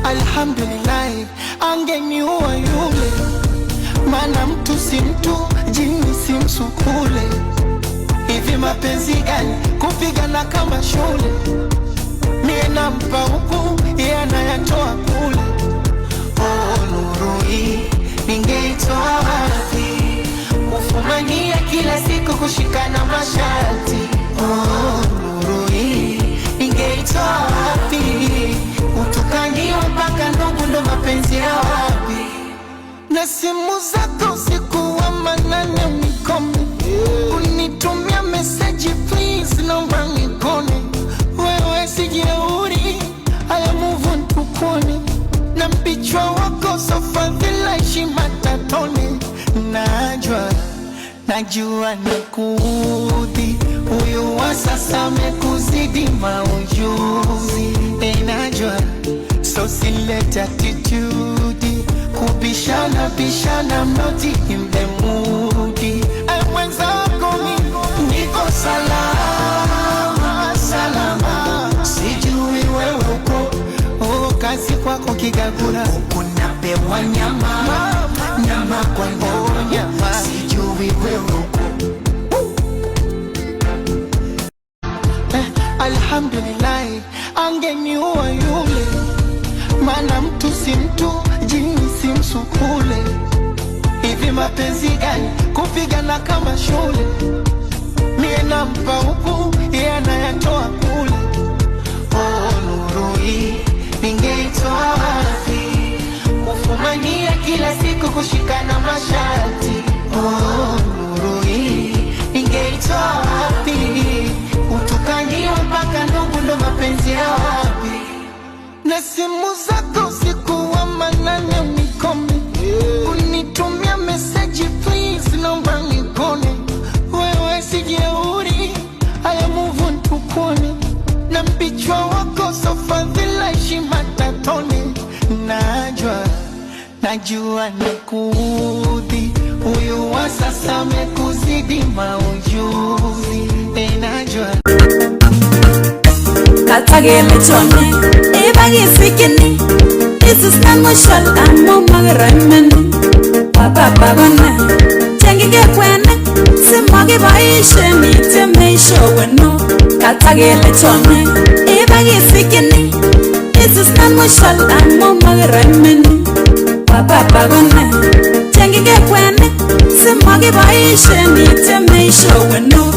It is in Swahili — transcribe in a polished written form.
Alhamdulillah, angeniua yule, mana mtu si mtu, jini si msukule. Hivi mapenzi gani kupigana kama shule? Mie nampa huku, yeye anayatoa kule. Oh, nuru hii ningeitoa wapi? Kufumania kila siku kushikana masharti. Oh, nuru hii ningeitoa wapi? Utukaniwa mpaka ndugu ndo mapenzi ya wapi? Na simu zako usiku wa manane unikome, unitumia message please naomba nikone. Wewe sijeuri, haya move on tukone. Na mpichwa wako sofadhila heshima tatone. Najua nikuudhi, huyu wa sasa amekuzidi maujuzi. Najua so silete attitude, kubishana bishana mnoti in the mood. Mwenzako niko salama, salama. Sijui wewe uko, kazi kwako Kigagura, ukunapewa nyama, nyama kwa nyama. Sijui wewe uko. Alhamdulillah, angeniua yule, mana mtu si mtu, jini si msukule. Hivi mapenzi gani kupigana kama shule? Mie nampa huku, yeye anayatoa kule. Oh, nuru hii ningeitoa wapi? Kufumania kila siku kushikana masharti. Oh, nuru hii ningeitoa wapi? Utukaniwa mpaka ndugu ndo mapenzi ya wapi? Na simu zako usiku wa manane unikome, unitumia message please naomba nikone. Wewe sijeuri, haya move on tukone. Na mpichwa wako sofadhila heshima tatone. Najua nikuudhi, huyu wa sasa amekuzidi maujuzi. Najua Katagele chone, ibagi fikini. Isus nan moshal amo magrameni. Papa bagona, chengige kwene. Simagi baishe mite meisho weno. Katagele chone, ibagi fikini. Isus nan moshal amo magrameni. Papa bagona, chengige kwene. Simagi baishe mite meisho weno.